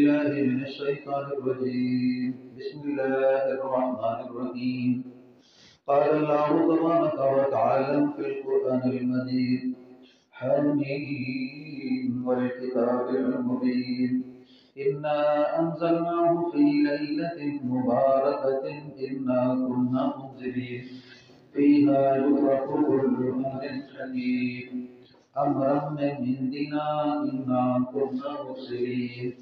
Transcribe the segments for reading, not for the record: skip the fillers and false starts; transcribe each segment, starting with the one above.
بالله من الشيطان الرجيم. بسم الله الرحمن الرحيم. قال الله تبارك وتعالى في القرآن المجيد: حميم والكتاب المبين إنا أنزلناه في ليلة مباركة إنا كنا منذرين فيها يفرق كل أمر حكيم أمرا من عندنا إنا كنا مرسلين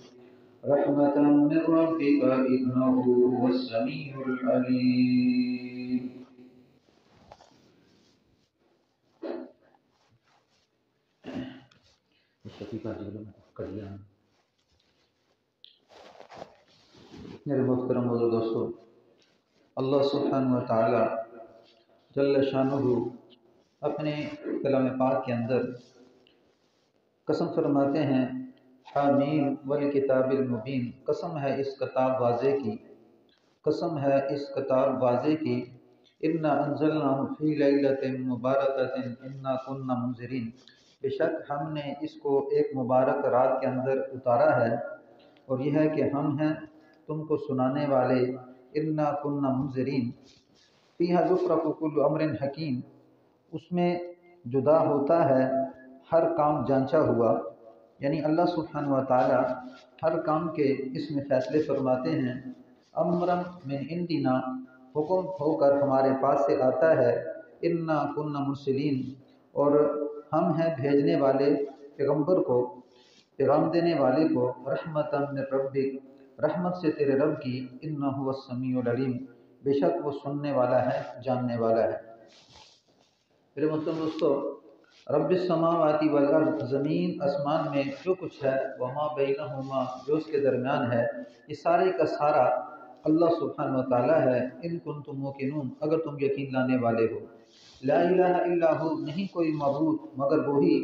رحمة من ربك إنه هو السميع العليم. میرے محترم دوستو، اللہ سبحانہ و تعالی جل شانہ اپنے کلام پاک کے اندر قسم فرماتے ہیں: حامیم والکتاب المبین، قسم ہے اس کتاب واضح کی، قسم ہے اس کتاب واضح کی، انا انزلناہ فی لیلۃ مبارکۃ انا کنا منذرین، بے شک ہم نے اس کو ایک مبارک رات کے اندر اتارا ہے اور یہ ہے کہ ہم ہیں تم کو سنانے والے، انا کنا منذرین فیہا یفرق کل امر حکیم، اس میں جدا ہوتا ہے ہر کام جانچا ہوا، یعنی اللہ سبحانہ و تعالی ہر کام کے اس میں فیصلے فرماتے ہیں، امرا من عندنا، حکم ہو کر ہمارے پاس سے آتا ہے، انا کنا مرسلین، اور ہم ہیں بھیجنے والے پیغمبر کو، پیغام دینے والے کو، رحمتا من ربک، رحمت سے تیرے رب کی، انہ هو السمیع العلیم، بے شک وہ سننے والا ہے، جاننے والا ہے۔ میرے محترم دوستو، رب السماوات والارض، زمین آسمان میں جو کچھ ہے، وما بینہما، جو اس کے درمیان ہے، یہ سارے کا سارا اللہ سبحانہ و تعالی ہے، ان کنتم موقنون، اگر تم یقین لانے والے ہو، لا الہ الا ہو، نہیں کوئی معبود مگر وہی،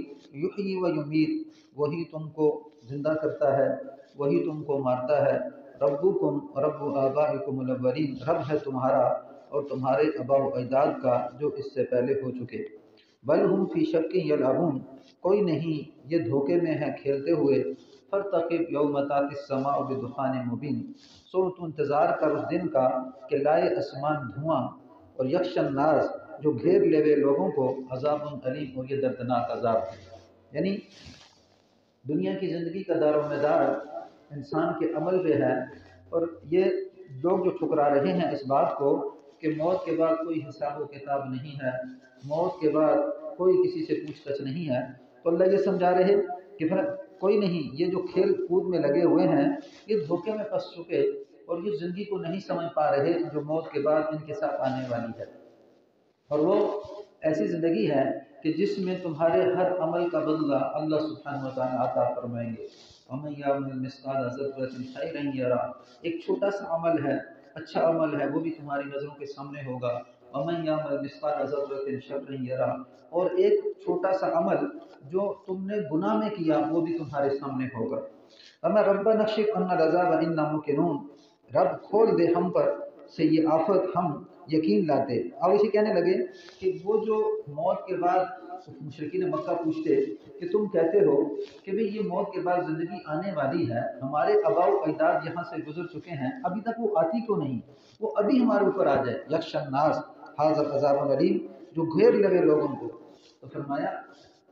یحیی و یمیت، وہی تم کو زندہ کرتا ہے، وہی تم کو مارتا ہے، ربکم رب آبائکم الاولین، رب ہے تمہارا اور تمہارے آباء و اجداد کا جو اس سے پہلے ہو چکے، بل ہم فی شک یلعبون، کوئی نہیں یہ دھوکے میں ہے کھیلتے ہوئے، فارتقب یوم تاتی السماء بدخان مبین، سو تو انتظار کر اس دن کا کہ لائے آسمان دھواں، اور یخش الناس، جو گھیر لے ہوئے لوگوں کو، عذاب علیم، اور یہ دردناک عذاب ہے۔ یعنی دنیا کی زندگی کا دار و مدار انسان کے عمل پہ ہے، اور یہ لوگ جو ٹھکرا رہے ہیں اس بات کو کہ موت کے بعد کوئی حساب و کتاب نہیں ہے، موت کے بعد کوئی کسی سے پوچھ تچھ نہیں ہے، تو اللہ یہ سمجھا رہے کہ پھر کوئی نہیں، یہ جو کھیل کود میں لگے ہوئے ہیں یہ دھوکے میں پھنس چکے اور یہ زندگی کو نہیں سمجھ پا رہے جو موت کے بعد ان کے ساتھ آنے والی ہے، اور وہ ایسی زندگی ہے کہ جس میں تمہارے ہر عمل کا بدلہ اللہ سبحانہ و تعالیٰ عطا فرمائیں گے۔ وَمَن يَعْمَلْ مِثْقَالَ ذَرَّةٍ خَيْرًا يَرَهُ، ایک چھوٹا سا عمل ہے، اچھا عمل ہے، وہ بھی تمہاری نظروں کے سامنے ہوگا۔ وَمَن يَعْمَلْ مِثْقَالَ ذَرَّةٍ شَرًّا يَرَهُ، اور ایک چھوٹا سا عمل جو تم نے گناہ میں کیا وہ بھی تمہارے سامنے ہوگا۔ اما ربنا اکشف عنا العذاب انا موقنون، رب کھول دے ہم پر سے یہ آفت، ہم یقین لاتے۔ اب اسے کہنے لگے کہ وہ جو موت کے بعد مشرکین مکہ پوچھتے کہ تم کہتے ہو کہ بھئی یہ موت کے بعد زندگی آنے والی ہے، ہمارے آباء و اجداد یہاں سے گزر چکے ہیں، ابھی تک وہ آتی کیوں نہیں، وہ ابھی ہمارے اوپر آ جائے، یخش الناس حاضر عذاب علیم، جو گھیر لگے لوگوں کو۔ تو فرمایا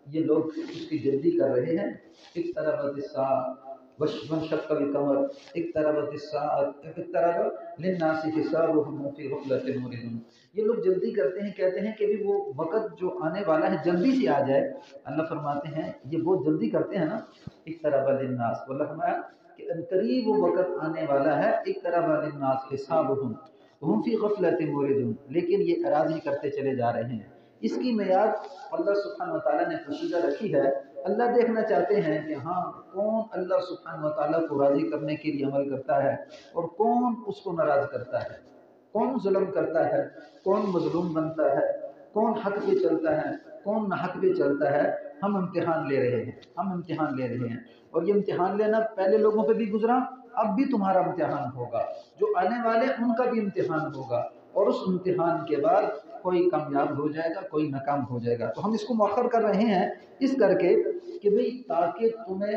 یہ لوگ اس کی جلدی کر رہے ہیں، اقتربت الساعۃ وانشق القمر اقتربت الساعۃ اقترب للناس حسابهم وهم في غفلة معرضون، یہ لوگ جلدی کرتے ہیں، کہتے ہیں کہ بھی وہ وقت جو آنے والا ہے جلدی سے آ جائے۔ اللہ فرماتے ہیں یہ بہت جلدی کرتے ہیں نا، اقترب للناس، اللہ فرمایا کہ قریب وہ وقت آنے والا ہے، اقترب للناس حسابهم وهم في غفلة معرضون، لیکن یہ اراضی کرتے چلے جا رہے ہیں۔ اس کی معیاد اللہ سبحانہ و تعالیٰ نے پوشیدہ رکھی ہے، اللہ دیکھنا چاہتے ہیں کہ ہاں کون اللہ سبحانہ و تعالیٰ کو راضی کرنے کے لیے عمل کرتا ہے اور کون اس کو ناراض کرتا ہے، کون ظلم کرتا ہے، کون مظلوم بنتا ہے، کون حق پہ چلتا ہے، کون نہ حق پہ چلتا ہے۔ ہم امتحان لے رہے ہیں، ہم امتحان لے رہے ہیں، اور یہ امتحان لینا پہلے لوگوں پہ بھی گزرا، اب بھی تمہارا امتحان ہوگا، جو آنے والے ان کا بھی امتحان ہوگا، اور اس امتحان کے بعد کوئی کامیاب ہو جائے گا، کوئی ناکام ہو جائے گا۔ تو ہم اس کو مؤخر کر رہے ہیں اس کر کے کہ بھئی تاکہ تمہیں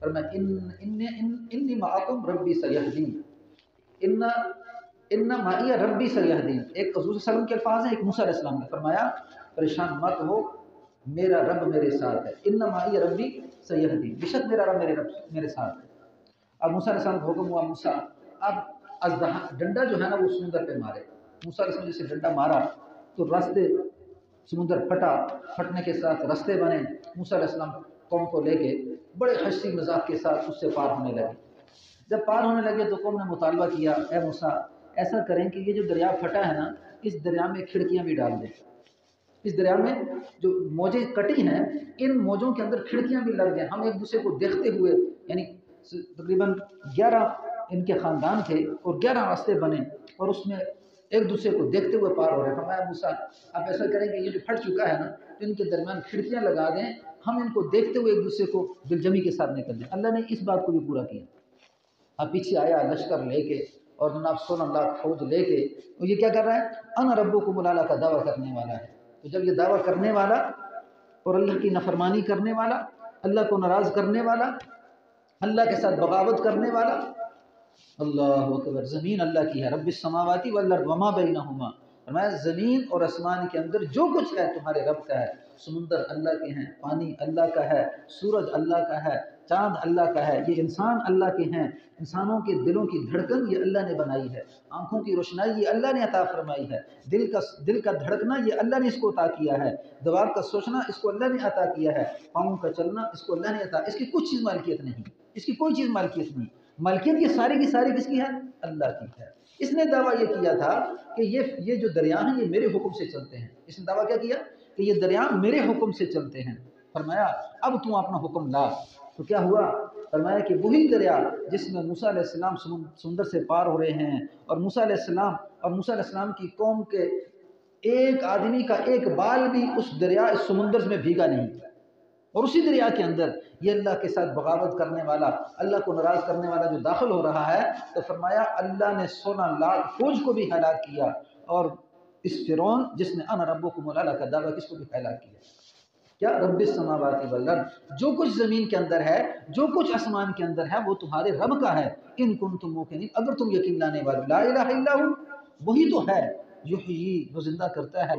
فرمایا انی معکم ربی سیہدین، ان معی ربی سیہدین۔ ایک حضور صلی اللہ علیہ وسلم کے الفاظ ہیں، ایک موسیٰ علیہ السلام نے فرمایا پریشان مت ہو، میرا رب میرے ساتھ ہے، ان معی ربی سیہدین، بے شک میرا رب میرے ساتھ ہے۔ اب موسیٰ علیہ السلام کو حکم ہوا موسیٰ اب ڈنڈا جو ہے نا وہ سمندر پہ مارے۔ موسیٰ علیہ السلام جیسے ڈنڈا مارا تو راستے سمندر پھٹا، پھٹنے کے ساتھ راستے بنے۔ موسیٰ علیہ السلام قوم کو لے کے بڑے ہنسی مذاق کے ساتھ اس سے پار ہونے لگے۔ جب پار ہونے لگے تو قوم نے مطالبہ کیا، اے موسیٰ ایسا کریں کہ یہ جو دریا پھٹا ہے نا اس دریا میں کھڑکیاں بھی ڈال دیں، اس دریا میں جو موجیں کٹی ہیں ان موجوں کے اندر کھڑکیاں بھی لگ جائیں، ہم ایک دوسرے کو دیکھتے ہوئے، یعنی تقریباً 11 ان کے خاندان تھے اور 11 راستے بنے اور اس میں ایک دوسرے کو دیکھتے ہوئے پار ہو رہے۔ فرمایا موسیٰ آپ ایسا کریں کہ یہ جو پھٹ چکا ہے نا تو ان کے درمیان کھڑکیاں لگا دیں، ہم ان کو دیکھتے ہوئے ایک دوسرے کو دلجمی کے ساتھ نکل جائیں۔ اللہ نے اس بات کو بھی پورا کیا۔ اب پیچھے آیا لشکر لے کے اور جناب 16 لاکھ فوج لے کے، اور یہ کیا کر رہا ہے؟ انا ربکم الاعلی کا دعویٰ کرنے والا ہے۔ تو جب یہ دعویٰ کرنے والا اور اللہ کی نافرمانی کرنے والا، اللہ کو ناراض کرنے والا، اللہ کے ساتھ بغاوت کرنے والا، اللہ اکبر، زمین اللہ کی ہے، رب السماوات والارض وما بینہما، فرمایا زمین اور آسمان کے اندر جو کچھ ہے تمہارے رب کا ہے، سمندر اللہ کے ہیں، پانی اللہ کا ہے، سورج اللہ کا ہے، چاند اللہ کا ہے، یہ انسان اللہ کے ہیں، انسانوں کے دلوں کی دھڑکن یہ اللہ نے بنائی ہے، آنکھوں کی روشنائی یہ اللہ نے عطا فرمائی ہے، دل کا دھڑکنا یہ اللہ نے اس کو عطا کیا ہے، دماغ کا سوچنا اس کو اللہ نے عطا کیا ہے، پاؤں کا چلنا اس کو اللہ نے عطا، اس کی کچھ چیز مالکیت نہیں، اس کی کوئی چیز مالکیت نہیں، مالکیت کی ساری کس کی ہے؟ اللہ کی ہے۔ اس نے دعویٰ یہ کیا تھا کہ یہ جو دریا ہیں یہ میرے حکم سے چلتے ہیں، اس نے دعویٰ کیا کیا کہ یہ دریا میرے حکم سے چلتے ہیں۔ فرمایا اب تم اپنا حکم لا، تو کیا ہوا؟ فرمایا کہ وہی دریا جس میں موسیٰ علیہ السلام سمندر سے پار ہو رہے ہیں اور موسیٰ علیہ السلام کی قوم کے ایک آدمی کا ایک بال بھی اس دریا اس سمندر میں بھیگا نہیں، اور اسی دریا کے اندر یہ اللہ کے ساتھ بغاوت کرنے والا، اللہ کو ناراض کرنے والا جو داخل ہو رہا ہے، تو فرمایا اللہ نے 16 لاکھ فوج کو بھی ہلاک کیا، اور اس فرعون جس نے انا ربکم الاعلی کا دعویٰ کس کو بھی ہلاک کیا۔ کیا؟ رب السماوات والارض، جو کچھ زمین کے اندر ہے، جو کچھ آسمان کے اندر ہے وہ تمہارے رب کا ہے، ان کنتم موقنین، اگر تم یقین لانے والے، لا الہ الا ہو، وہی تو ہے یحیی، وہ زندہ کرتا ہے۔